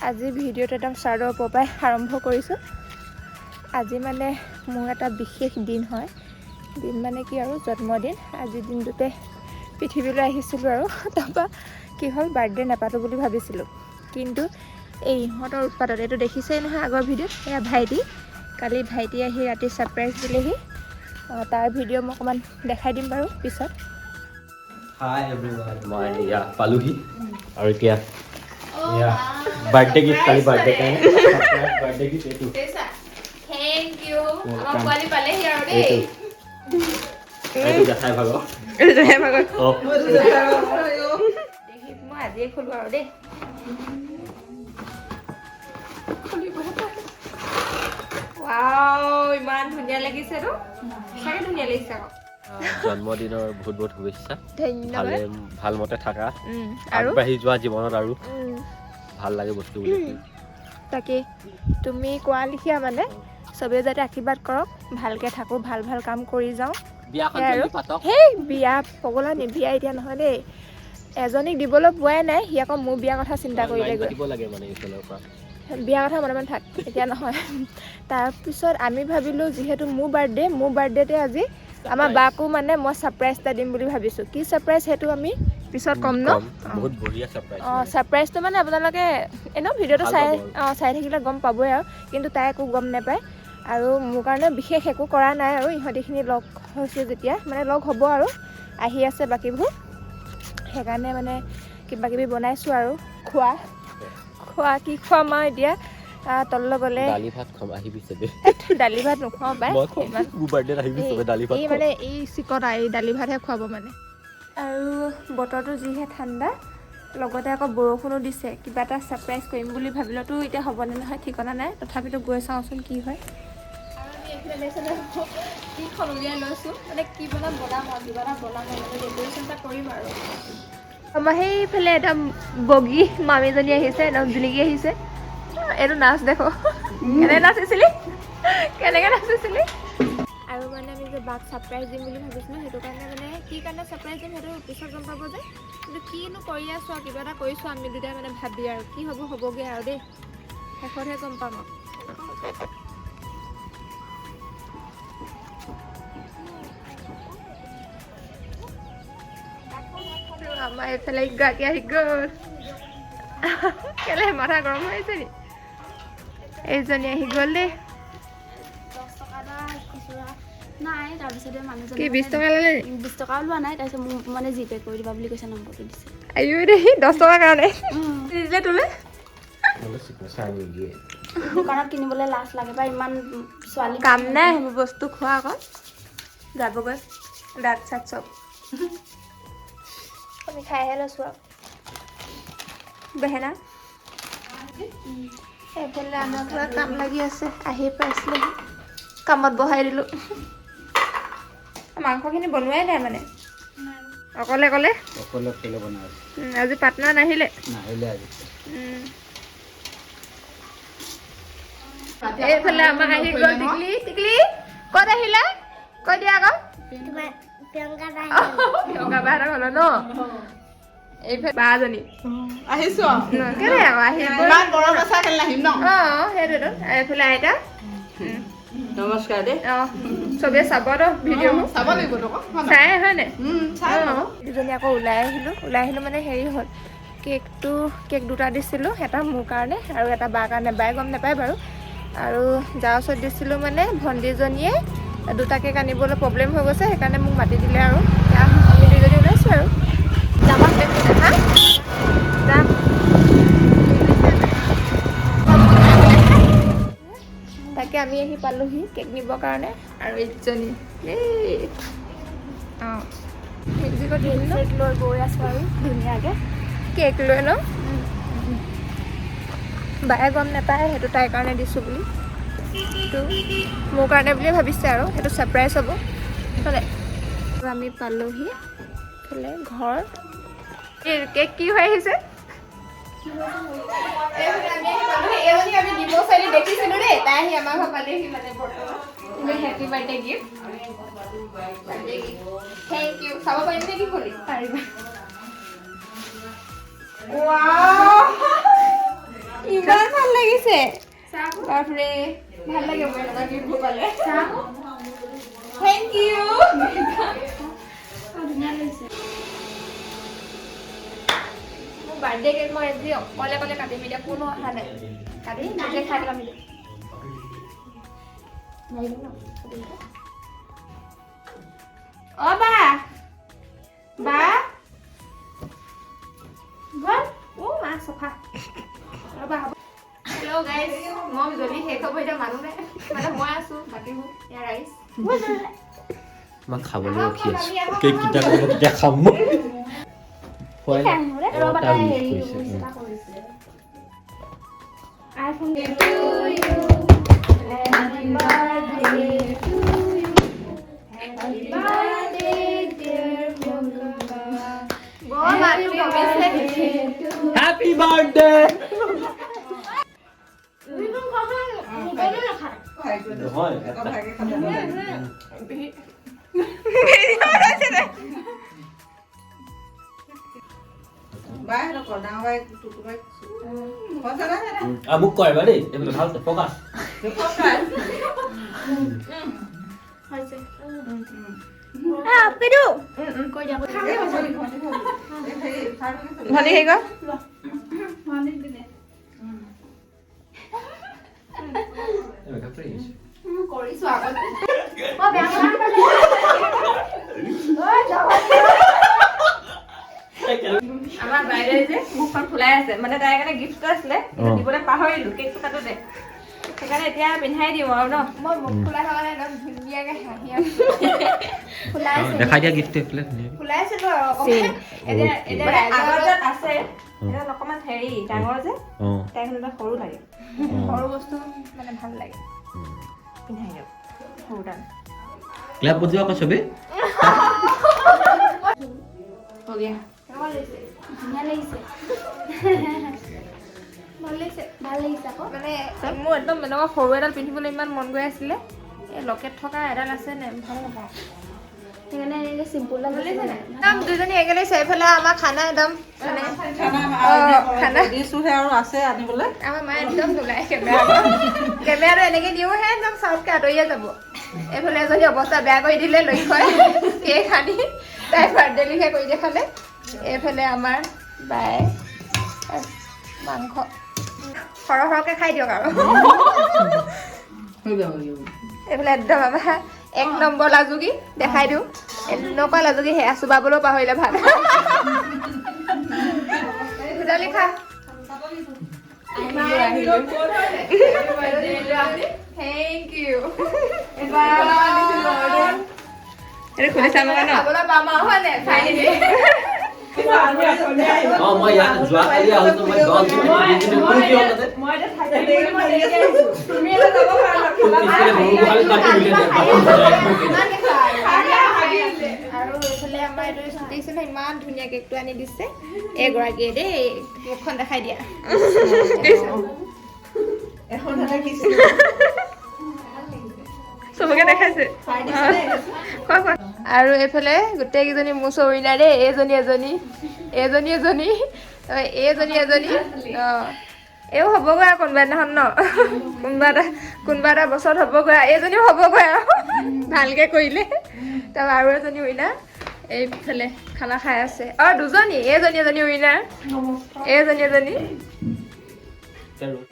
আজি ভিডিঅ'টো একদম ষ্টাৰ্টৰ পৰাই আৰম্ভ কৰিছোঁ। আজি মানে মোৰ এটা বিশেষ দিন হয়। দিন মানে কি আৰু জন্মদিন। আজিৰ দিনটোতে পৃথিৱীলৈ আহিছিলোঁ আৰু তাৰপৰা কি হ'ল বাৰ্থডে নাপাতোঁ বুলি ভাবিছিলোঁ, কিন্তু এই ইহঁতৰ উৎপাতত এইটো দেখিছেই নহয় আগৰ ভিডিঅ'ত। এয়া ভাইটি, কালি ভাইটি আহি ৰাতি ছাৰপ্ৰাইজ দিলেহি। তাৰ ভিডিঅ' মই অকণমান দেখাই দিম বাৰু পিছত। হাই এভৰিৱান, মই পালোহি আৰু এতিয়া বাৰ্থডে গিফ্ট, কালি বাৰ্থডে কাৰণে বাৰ্থডে গিফ্ট এইটো। Thank you. আমাৰ পোৱালি পালেহি আৰু দেই। এইটো দেখাই ভাগৰ মই আজিয়ে খোলোঁ আৰু দেই। ৱাও, ইমান ধুনীয়া লাগিছেতো, সঁচাকৈ ধুনীয়া লাগিছে আকৌ। জন্মদিনৰ বহুত বহুত শুভেচ্ছা। ধন্যবাদ। ভাল মতে থাকা, আৰু আগবাঢ়ি যোৱা জীৱনত আৰু ভাল লাগে বস্তুবোৰ। তাকে তুমি কোৱা লিখিয়া মানে চবেই যাতে আশীৰ্বাদ কৰক, ভালকৈ থাকোঁ, ভাল ভাল কাম কৰি যাওঁ। আৰু সেই বিয়া পগলানি, বিয়া এতিয়া নহয় দেই। এজনীক দিবলৈ পোৱাই নাই, সি আকৌ মোৰ বিয়াৰ কথা চিন্তা কৰিলে গৈ। বিয়াৰ কথা মনে মনে থাক, এতিয়া নহয়। তাৰপিছত আমি ভাবিলোঁ যিহেতু মোৰ বাৰ্থডেতে আজি আমাৰ বাকো মানে মই ছাৰপ্ৰাইজ এটা দিম বুলি ভাবিছোঁ। কি ছাৰপ্ৰাইজ সেইটো আমি পিছত ক'ম ন। বহুত বঢ়িয়া ছাৰপ্ৰাইজ। ছাৰপ্ৰাইজটো মানে আপোনালোকে এনেও ভিডিঅ'টো চাই থাকিলে গম পাবই আৰু, কিন্তু তাই একো গম নাপায়। আৰু মোৰ কাৰণে বিশেষ একো কৰা নাই আৰু, ইহঁতিখিনি লগ হৈছে যেতিয়া মানে লগ হ'ব আৰু আহি আছে বাকীবোৰ, সেইকাৰণে মানে কিবাকিবি বনাইছোঁ আৰু খোৱা কি খুৱাম আৰু এতিয়া। তললৈ গ'লে দালি ভাত খুৱাম, আহিবি চবে। দালি ভাত নোখোৱাওঁ পাই, এই মানে এই চিকতা এই দালি ভাতহে খুৱাব মানে। আৰু বতৰটো যিহে ঠাণ্ডা, লগতে আকৌ বৰষুণো দিছে। কিবা এটা ছাৰপ্ৰাইজ কৰিম বুলি ভাবিলেতো এতিয়া হ'বনে নহয় ঠিকনা নাই, তথাপিতো গৈ চাওঁচোন কি হয়। আৰু আমি এইফালে কিখন উলিয়াই লৈছোঁ, মানে কি বনাম আৰু কিবা এটা বনাম আৰু ডেক'ৰেশ্যন এটা কৰিম আৰু। আমাৰ সেইফালে একদম বগী মামীজনী আহিছে, একদম জিলিকি আহিছে। এইটো নাচ দেখো, কেনেকৈ নাচিছিলি। আৰু মানে আমি যে বাক ছাৰপ্ৰাইজ দিম বুলি ভাবিছিলোঁ, সেইটো কাৰণে মানে কি কাৰণে ছাৰপ্ৰাইজ দিম সেইটো পিছত গম পাব যে, কিন্তু কিনো কৰি আছোঁ আৰু কিবা এটা কৰিছোঁ আমি দুটাই মানে ভাবি, আৰু কি হ'বগৈ আৰু দেই, শেষতহে গম পাম আৰু। আমাৰ এইফালে ইগৰাকী আহি গ'ল। কেলে মাথা গৰম হৈ আছে নি? এইজনী আহি গ'ল দেই। নাই, তাৰপিছতে মানুহজনে কি 20 টকা ল'লে নি? 20 টকাও লোৱা নাই, তাৰপিছত মোক মানে জিপে কৰি দিবা বুলি কৈছে, নম্বৰটো দিছে। আয়ো দেই, 10 টকাৰ কাৰণে দিলে তোলে। দোকানত কিনিবলৈ লাজ লাগে বা ইমান ছোৱালী কাম নাই সেইবোৰ বস্তু খোৱা আকৌ, যাবগৈ দাঁত চাত চব। আমি খাইহে লৈছোঁ আৰু বেহেনা। এইফালে আমাৰ ঘৰত কাম লাগি আছে, আহি পাইছিলেহি, কামত বহাই দিলোঁ। মাংসখিনি বনোৱাই নাই মানে, অকলে আজি পাৰ্টনাৰ নাহিলে। এইফালে আমাক আহি গ'ল টিকলি। ক'ত আহিলা? কৈ দিয়া আকৌ। প্ৰিয়ংকা বাহঁতৰ ঘৰলৈ ন? এইফালে বাজনী আহিছো কেলে আকৌ আহিব, ইমান গৰম আছে কেলে আহিম ন। সেইটোতো। এইফালে আইতা নমস্কাৰ দেই। চবেই চাব ন ভিডিঅ', চাব লাগিব চাই হয়নে? দুজনী আকৌ ওলাই আহিলোঁ মানে হেৰি হ'ল, কেক দুটা দিছিলোঁ, এটা মোৰ কাৰণে আৰু এটা বাৰ কাৰণে। বায়ে গম নাপায় বাৰু। আৰু যাৰ ওচৰত দিছিলোঁ মানে ভণ্টিজনীয়ে দুটা কেক আনিবলৈ প্ৰব্লেম হৈ গৈছে, সেইকাৰণে মোক মাতি দিলে আৰু আমি দুজনী ওলাইছোঁ আৰু যাবা। যাম। তাকে আমি আহি পালোহি কেক নিবৰ কাৰণে, আৰু এইজনী মিউজিকত কেক লৈ গৈ আছোঁ আৰু ধুনীয়াকৈ কেক লৈ ন। বায়ে গম নাপায় সেইটো তাইৰ কাৰণে দিছোঁ বুলি, সেইটো মোৰ কাৰণে বুলিয়ে ভাবিছে আৰু সেইটো ছাৰপ্ৰাইজ হ'ব। হ'লে আমি পালোহি এইফালে ঘৰ। কেক কি হৈ আহিছে? আমি দিব চাই দেখিছিলোঁ দেই, তাই আহি আমাৰ ঘৰ পালেহি মানে বৰ্তমান। Happy birthday gift. Thank you. চাব পাৰিম নে কি খুলি? পাৰিবা। ইমান ভাল লাগিছে বাপৰে ভাল লাগে মই এনেকুৱা গিফ্ট পালে থেংক ইউ মোৰ বাৰ্থডে কেক মই আজি অকলে অকলে কাটিম এতিয়া কোনো অহা নাই কাটি নিজে খাই পেলাম অ বা বা ও মা চফা ৰবা হ'ব হেল্ল' গাইজ মই জলদি শেষ হ'ব এতিয়া মানুহ নাই মানে মই আছো বাকীবোৰ ইয়াৰ ৰাইচ মই খাবলৈ ৰখি আছো কেক কিটা কেতিয়া খাম মই ৰবা এটা তাই wish হেৰি কৰিছে। wish এটা কৰিছে iPhone to you happy birthday to you happy birthday dear Baba বৰ মানুহ কমিছে হ্যাপি বাৰ্থডে নহয় বাই নকৰ ডাঙৰ বাই টুকু বাই পইচা নাই মোক কৰিবা দেই এইবিলাক ভাল ফকাছ ভনী হেৰি কৰ কৰিছো আগতে আমাৰ বাইৰে যে মুখখন ফুলাই আছে মানে তাইৰ কাৰণে গিফ্ট আছিলে দিবলৈ পাহৰিলো কেকটো কাটোতে সেইকাৰণে এতিয়া পিন্ধাই দিওঁ আৰু ন মই মুখ ফুলাই থকা নাই একদম ধুনীয়াকে হাঁহি ফুলাই দেখাই দিয়া গিফ্ট এইফালে ফুলাই আছিলো আৰু অকমান এতিয়া এতিয়া আগত আছে এটা অকমান হেৰি ডাঙৰ যে তাই হ'লে সৰু লাগে সৰু বস্তু মানে ভাল লাগে পিন্ধাই দিওঁ সৰু ডাঙৰ ক্লাব বজোৱা আকৌ চবে ধুনীয়া লাগিছে ভাল লাগিছে ভাল লাগিছে আকৌ মানে মোৰ একদম এনেকুৱা সৰু এডাল পিন্ধিবলৈ ইমান মন গৈ আছিলে এই লকেট থকা এডাল আছে নে ভাল নাপাওঁ সেইকাৰণে এনেকৈ চিম্পুল একদম দুজনী একেলগে চাৰিফালে আমাৰ খানা একদম মানে খানা দিছোহে আৰু আছে আনিবলৈ আমাৰ মায়ে একদম নোলায় কেমেৰাটো এনেকৈ দিওঁহে একদম চাউতকৈ আঁতৰিয়ে যাব এইফালে যদি অৱস্থা বেয়া কৰি দিলে লক্ষ্যই কেক আনি তাই বাৰ্থডে লিখা কৰি দেখালে এইফালে আমাৰ বায়ে মাংস সৰহ সৰহকৈ খাই দিয়ক আৰু এইফালে একদম আমাৰ 1 নম্বৰ লাজুকী দেখাই দিওঁ এনেকুৱা লাজুকী সেয়া চুবাবলৈও পাহৰিলে ভাত ভুটালি খা থেংক ইউ এইটো খুলি চাম ন খাবলৈ পাম আৰু হয় নাই খাই নিবি মই ইয়াত যোৱাকালি আহোঁতে মই 10 দিন কোন কি হ'ল তাতে আৰু এইফালে আমাৰ এইটো দেখিছেনে ইমান ধুনীয়া কেকটো আনি দিছে এগৰাকীয়ে দেই মুখখন দেখাই দিয়া চবকে দেখাইছে আৰু এইফালে গোটেইকেইজনী মোৰ চৰিনা দেই এজনী এজনী এজনী এজনী এজনী এজনী অঁ এও হ'বগৈ আৰু কোনোবা দিনাখন ন কোনোবা এটা বছৰত হ'বগৈ আৰু এইজনীও হ'বগৈ আৰু ভালকৈ কৰিলে তাৰপৰা আৰু এজনী উইনাৰ এইফালে খানা খাই আছে অঁ দুজনী এজনী এজনী উইনাৰ এজনী এজনী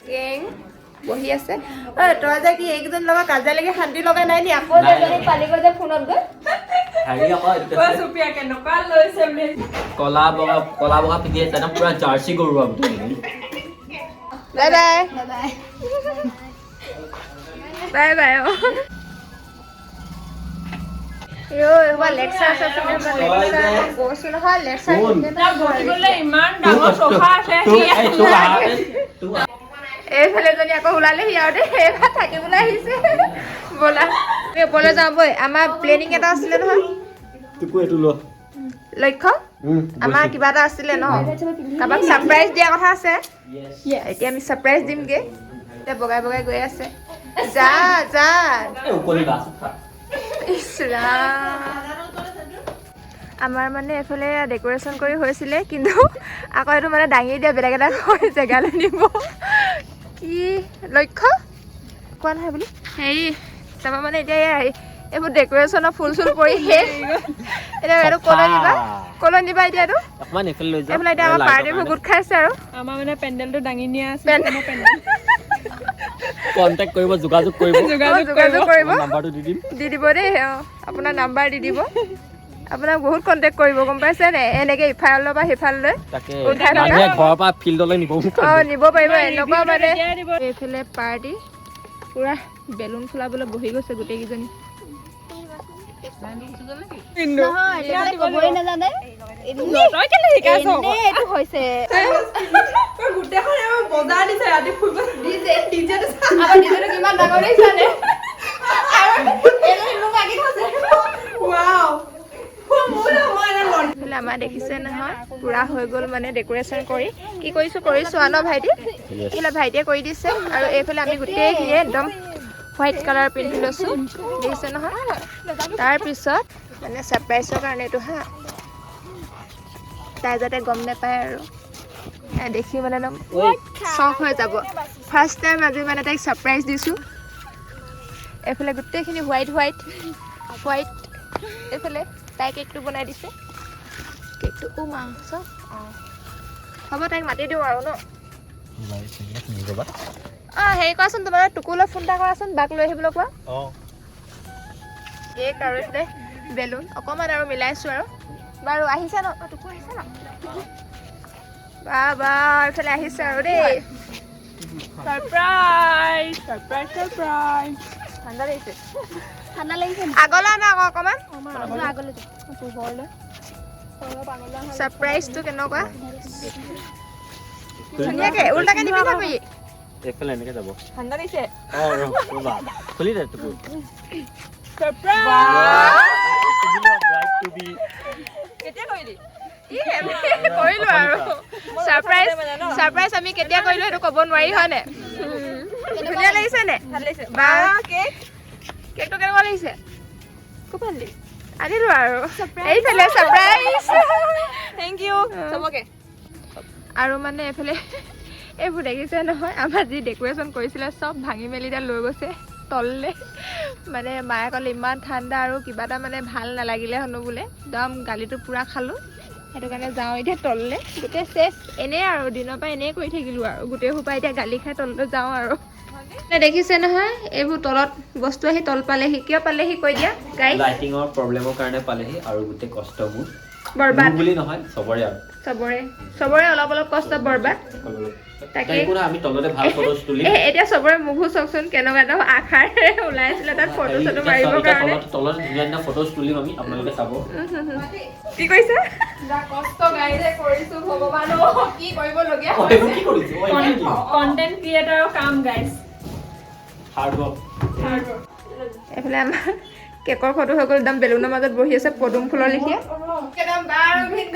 গেং বহি আছে ঐ তই যে কি এইকেইজন লগত কাজিয়া লাগি শান্তি লগাই নাই নি আকৌ যে এজনী পালি গৈ যে ফোনত গৈ কলা বগা পিন্ধি আছে একদম পুৰা জাৰ্চি গৰু আৰু বাই বাই বাই বাই অঁ এইবাৰ লেকচাৰ গৈছো নহয় লেকচাৰ এইফালে এজনী আকৌ ওলালেহি আৰু দেই এইবাৰ থাকিবলৈ আহিছে ব'লা আমি ওপৰলৈ যাওঁ বৈ আমাৰ প্লেনিং এটা আছিলে নহয় লক্ষ্য আমাৰ কিবা এটা আছিলে ন কাৰোবাক ছাৰপ্ৰাইজ দিয়া কথা আছে এতিয়া আমি ছাৰপ্ৰাইজ দিমগৈ এতিয়া বগাই বগাই গৈ আছে যা যা ইছ ৰাম আমাৰ মানে এইফালে ডেক'ৰেশ্যন কৰি হৈছিলে কিন্তু আকৌ এইটো মানে দাঙি দিয়া বেলেগ এটা জেগালৈ নিব ই লক্ষ্য কোৱা নহয় বুলি হেৰি তাৰপৰা মানে এতিয়া এইবোৰ ডেক'ৰেশ্যনৰ ফুল চুল পৰি শেষ এতিয়া এইটো ক'লৈ নিবা এতিয়া এইটো অকমান এইফালে লৈ এইফালে এতিয়া আমাৰ পাৰ্টিবোৰ গোট খাইছে আৰু আমাৰ মানে পেণ্ডেলটো দাঙি নিয়া আছে কণ্টেক্ট কৰিব যোগাযোগ কৰিব যোগাযোগ কৰিব নাম্বাৰটো দি দিম দি দিব দেই আপোনাৰ নাম্বাৰ দি দিব আপোনাক বহুত কণ্টেক্ট কৰিব গম পাইছে নে এনেকে ইফালৰ পৰা সিফাললৈ তাকে উঠাই থকা মানুহে ঘৰৰ পৰা ফিল্ডলৈ নিব নিব পাৰিব এনেকুৱা মানে এইফালে পাৰ্টি পুৰা বেলুন ফুলাবলৈ বহি গৈছে গোটেইকেইজনী আমাৰ দেখিছে নহয় পুৰা হৈ গ'ল মানে ডেক'ৰেশ্যন কৰি কি কৰিছো আন ভাইটি এইফালে ভাইটিয়ে কৰি দিছে আৰু এইফালে আমি গোটেইখিনি একদম হোৱাইট কালাৰ পিন্ধি লৈছোঁ দেখিছে নহয় তাৰপিছত মানে ছাৰপ্ৰাইজৰ কাৰণে এইটো হা তাই যাতে গম নাপায় আৰু দেখি মানে একদম চখ হৈ যাব ফাৰ্ষ্ট টাইম আজি মানে তাইক ছাৰপ্ৰাইজ দিছোঁ এইফালে গোটেইখিনি হোৱাইট এইফালে তাই কেকটো বনাই দিছে কেকটো মাংস হ'ব তাইক মাতি দিওঁ আৰু ন হেৰি কৰাচোন তোমাৰ টুকুলৈ ফোন এটা কৰাচোন বাক লৈ আহিবলৈ কোৱা কেক আৰু এইফালে বেলুন অকণমান আৰু মিলাইছোঁ আৰু বাৰু আহিছে ন টুকু আহিছে ন বা এইফালে আহিছে আৰু দেই ছাৰপ্ৰাইজ ঠাণ্ডা লাগিছে আগলৈ আনা আকৌ অকণমান ছাৰপ্ৰাইজটো কেনেকুৱা ধুনীয়াকৈ উল্টাকৈ নিপিন্ধাবি এইফালে এনেকে যাব ঠাণ্ডা লাগিছে ৰবা খুলি দে টুকু কৰিলো আৰু ছাৰপ্ৰাইজ আমি কেতিয়া কৰিলো সেইটো ক'ব নোৱাৰি হয়নে ধুনীয়া লাগিছে নে বা কেকটো কেনেকুৱা লাগিছে খুব ভাল লাগিছে আনিলো আৰু এইফালে ছাৰপ্ৰাইজ থেংক ইউ চবকে আৰু মানে এইফালে এইবোৰ দেখিছে নহয় আমাৰ যি ডেক'ৰেশ্যন কৰিছিলে চব ভাঙি মেলি এতিয়া লৈ গৈছে তললৈ মানে মায়ে ক'লে ইমান ঠাণ্ডা আৰু কিবা এটা মানে ভাল নালাগিলে শুনো বোলে একদম গালিটো পূৰা খালোঁ সেইটো কাৰণে যাওঁ এতিয়া তললৈ গোটেই চেচ এনেই আৰু দিনৰ পৰা এনেই কৰি থাকিলোঁ আৰু গোটেই সোপা এতিয়া গালি খাই তললৈ যাওঁ আৰু দেখিছে নহয় এইবোৰ তলত বস্তু আহি তল পালেহি কিয় পালেহি কৈ দিয়া গাইজ লাইটিঙৰ প্ৰব্লেমৰ কাৰণে পালেহি আৰু গোটেই কষ্টবোৰ বৰবাদ বুলি নহয় চবৰে আৰু চবৰে অলপ কষ্ট বৰবাদ তাকে আমি তলতে ভাল ফটোজ তুলি এতিয়া চবৰে মুখো চাওকচোন কেনেকুৱা এটা আশাৰে ওলাই আছিলে তাত ফটো চটো মাৰিবৰ কাৰণে তলত ধুনীয়া ধুনীয়া ফটোজ তুলিম আমি আপোনালোকে চাব কি কৈছে কষ্ট গাইজে কৰিছো ভগৱান কি কৰিবলগীয়া কণ্টেণ্ট ক্ৰিয়েটৰৰ কাম গাইজ এইফালে আমাৰ কেকৰ ফটো হৈ গ'ল একদম বেলুনৰ মাজত বহি আছে পদুম ফুলৰ লেখীয়া একদম বাৰ ভিন্ন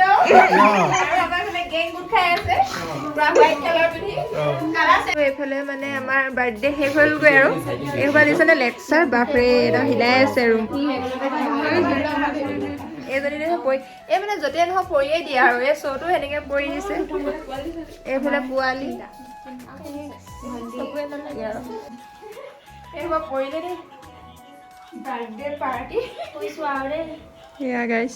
এইফালে মানে আমাৰ বাৰ্থডে শেষ হ'লগৈ আৰু এইবাৰ দিছে নে লেকচাৰ বাপৰে একদম হিলাই আছে ৰুম এইজনী পৰি এই মানে য'তে নহয় পৰিয়েই দিয়ে আৰু এই শ্ব'টো সেনেকৈ পৰি দিছে এইফালে পোৱালি এইবাৰ পৰিলে দেই বাৰ্থডে পাৰ্টি কৈছোঁ আৰু দেই এয়া গাইছ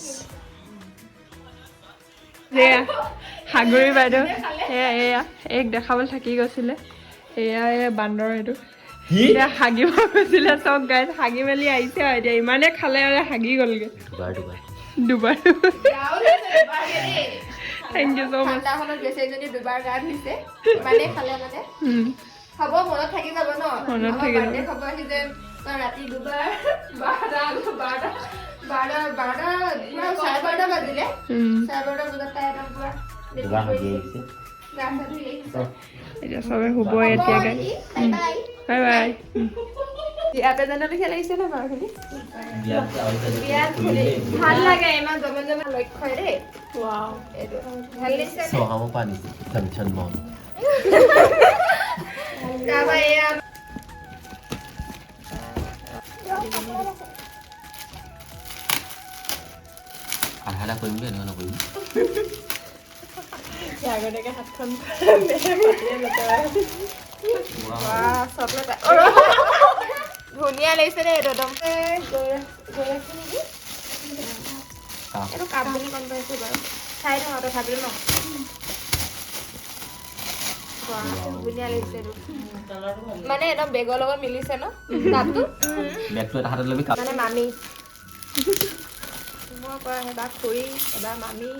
এয়া সাগৰী বাইদেউ এয়া এক দেখাবলৈ থাকি গৈছিলে এয়া বান্দৰ এইটো এতিয়া হাগিব গৈছিলে চব গাইছ হাগি মেলি আহিছে আৰু এতিয়া ইমানে খালে আৰু হাগি গ'লগৈ দুবাৰ থেংক ইউ ছ' মাছ দুবাৰ গা ধুইছে ইমানেই খালে মানে হ'ব মনত থাকি যাব ন মনত থাকি যাব খাব আহি যে ৰাতি দুবাৰ 12:30 বাজিলে 12:30 বজাত তাই একদম পুৰা এতিয়া চবে শুব এতিয়া গাই বাই বাই ইয়াতে জানো লিখা লাগিছে ন বাৰখিনি ভাল লাগে ইমান জমে লক্ষ্য দেই ভাল লাগিছে তাৰপৰা এয়া আধা কৰিম বুলি এনেকুৱা নকৰিম আগতীয়াকে হাতখন চকলেট ধুনীয়া লাগিছে দেই এইটো একদম নেকি এইটো কাপ বুলি গম পাইছো বাৰু চাই দিওঁ তথাপিও ন ধুনীয়া লাগিছে এইটো মানে একদম বেগৰ লগত মিলিছে ন কাপটো বেগটো এটা হাতত ল'বি মানে মামী মই কৰা এবাৰ খুৰী এবাৰ মামী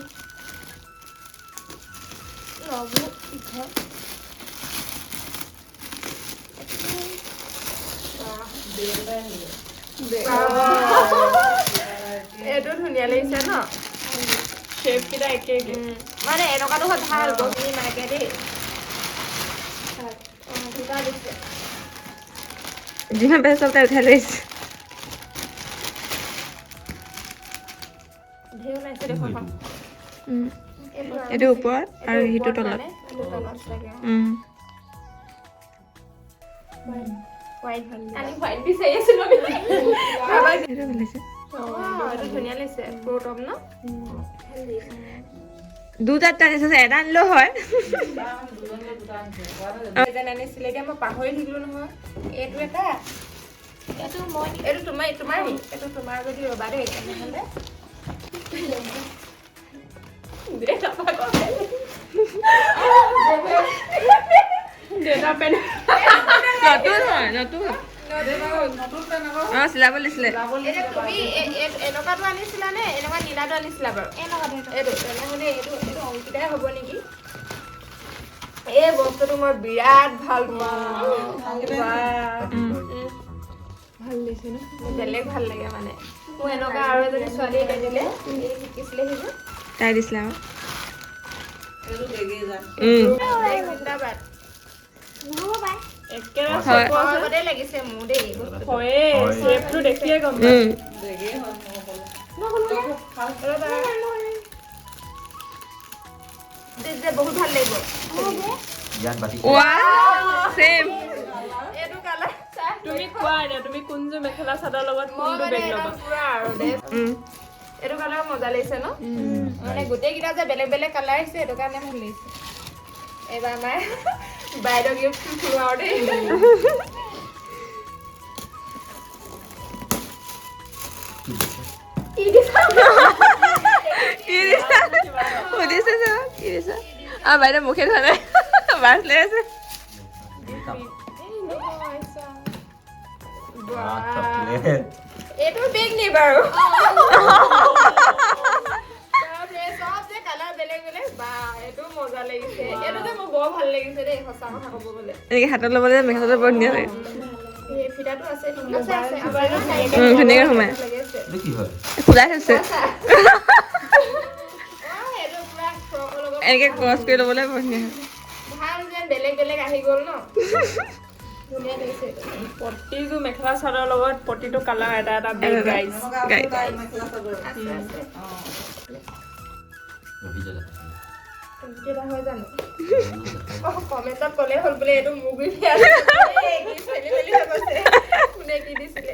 নবু ইফে এইটো ধুনীয়া লাগিছে ন শেপ কেইটা একে একে মানে এনেকুৱাটো হয় ভাল বহি নাইকে দেই দুটা দিছে যিমান পাইছে চব তাই উঠাই লৈছে ধেৰ ওলাইছে দেখোন এইটো ওপৰত আৰু সিটো তলত হোৱাইট বিচাৰি আছিলো সেইটো মিলিছে এইটো ধুনীয়া লাগিছে প্ৰ টপ ন দুটা টানিছে এটা আনিলেও হয় যেন আনিছিলে এতিয়া মই পাহৰি থাকিলো নহয় এইটো এটা এইটো তোমাৰ নি এইটো তোমাৰ যদি ৰবা দেই তেনেহ'লে দেউতা পেন নতুন হয় নতুন অঁ চিলাব দিছিলে তুমি এনেকুৱাটো আনিছিলা নে এনেকুৱা নীলাটো আনিছিলা বাৰু এইটো তেনেহ'লে এইটো অংকিতাই হ'ব নেকি এই বস্তুটো মই বিৰাট ভাল পাওঁ ভাল লাগিছে ন বেলেগ ভাল লাগে মানে মোৰ এনেকুৱা আৰু এজনী ছোৱালী এটা দিলে এই শিকিছিলে সেইটো তাই দিছিলে আৰু জিন্দাবাদ একেবাৰে হয়। আগতে লাগিছে মোৰ দেই এই বস্তুটো। হয়ে শেপটো দেখিয়ে গম পাই যে বহুত ভাল লাগিব ইয়াত বাতি চেম এইটো কালাৰ তুমি কোৱা এতিয়া তুমি কোনযোৰ মেখেলা চাদৰ লগত মই কোনটো মানে বেগ একদম ল'বা পুৰা আৰু দেই এইটো কালাৰ মজা লাগিছে ন মানে গোটেইকেইটা যে বেলেগ বেলেগ কালাৰ আহিছে সেইটো কাৰণে ভাল লাগিছে এইবাৰ আমাৰ বাইদেউ গিফ্ট খুলো আৰু দেই কি দিছা কি দিছা সুধিছে চব কি দিছা বাইদেউ মুখে ধোৱা নাই বাছ লৈ আছে এইটো বেগ নি বাৰু চব যে কালাৰ বেলেগ বেলেগ বা এইটো মজা লাগিছে এইটো যে মোৰ বৰ ভাল লাগিছে দেই সঁচা কথা ক'ব গ'লে এনেকে হাতত ল'বলৈ মেখেলা চাদৰ বৰ ধুনীয়া লাগে এই ফিটাটো আছে আছে ধুনীয়াকে সোমাই লাগিছে এইটো কি হয় খোলাই থৈছে এইটো পুৰা ফ্ৰকৰ লগত এনেকে ক্ৰছ কৰি ল'বলৈ বৰ ধুনীয়া হয় ভাল যেন বেলেগ বেলেগ আহি গ'ল ন ধুনীয়া লাগিছে এইটো প্ৰতিযোৰ মেখেলা চাদৰ লগত প্ৰতিটো কালাৰ এটা এটা বেগ গাইজ আছে আছে অভিযোগ কেইটা হয় জানো কমেণ্টত ক'লে হ'ল বোলে এইটো মোক দি আছে কি খেলি মেলি হৈ গৈছে কোনে কি দিছিলে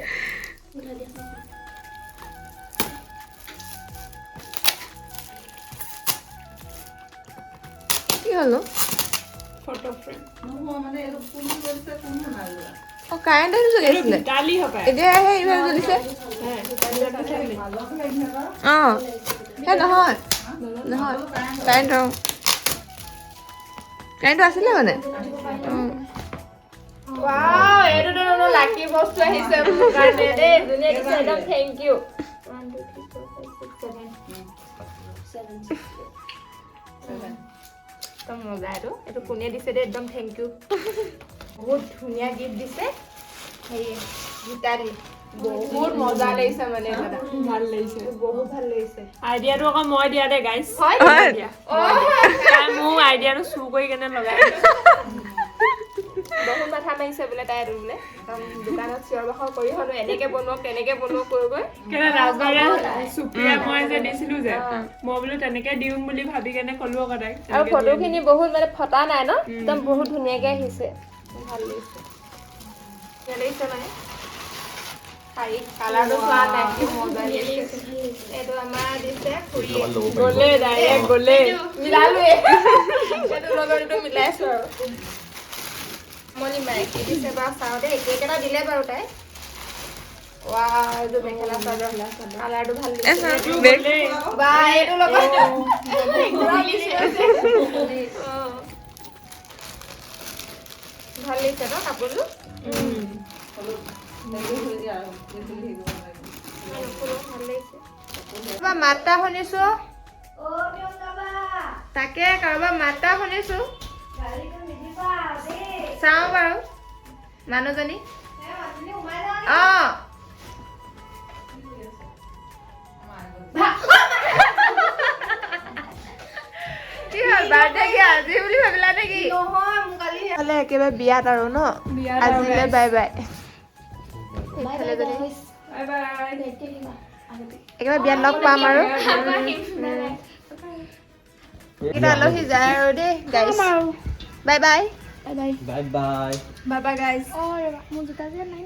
কি হ'ল ফটো ফ্ৰেম অঁ কাৰেণ্ট চলি আছিলে ভিতালী হপায় এতিয়া সেই ইমান জ্বলিছে অঁ সেই নহয় নহয় কাৰেণ্টটো আছিলে মানে ৱাও এইটো লাকি বস্তু আহিছে মোৰ কাৰণে দেই ধুনীয়া দিছে একদম থেংক ইউ 1 2 3 4 5 6 7 একদম মজা এইটো কোনে দিছে দেই একদম থেংক ইউ বহুত ধুনীয়া গিফ্ট দিছে হেৰি গীতাৰী বহুত মজা লাগিছে মানে দাদা ভাল লাগিছে বহুত ভাল লাগিছে আইডিয়াটো আকৌ মই দিয়া দে গাইজ হয় দিয়া তাই মোক আইডিয়াটো চুৰ কৰি কেনে লগাই বহুত মাথা মাৰিছে বোলে তাই এইটো বোলে একদম দোকানত চিঞৰ বাখৰ কৰি হ'লেও এনেকে বনোৱা তেনেকে বনোৱা কৈ কেনে ৰাজবাৰীয়া সুপ্ৰিয়া মই যে দিছিলো যে মই বোলো তেনেকে দিম বুলি ভাবি কেনে ক'লো আকৌ তাইক আৰু ফটোখিনি বহুত মানে ফটা নাই ন একদম বহুত ধুনীয়াকে আহিছে ভাল লাগিছে ভাল লাগিছে মানে শাৰী কালাৰটো চোৱা নাই কি মজা লাগিছে এইটো আমাৰ দিছে খুৰী গ'লে ডাইৰেক্ট গ'লে মিলালোৱে এইটো লগত এইটো মিলাইছো আৰু মনি মায়ে কি দিছে বাৰু চাওঁ দেই কেকটা দিলে বাৰু তাই ৱা এইটো মেখেলা চাদৰ কালাৰটো ভাল দিছে বা এইটো লগত ভাল লাগিছে ন কাপোৰটো কাৰোবাৰ মাতটা শুনিছো তাকে কাৰোবাৰ মাতটা শুনিছো চাওঁ বাৰু মানুহজনী কি হ'ল বাৰ্থডে কি আজি বুলি ভাবিলা নেকি নহয় মোক কালি একেবাৰে বিয়াত আৰু ন আজিলে বাই বাই একেবাৰে বিয়াত লগ পাম আৰু এটা আলহী যায় আৰু দেই গাইছ bye bye bye bye bye bye গাইছ মোৰ জোতা যে নাই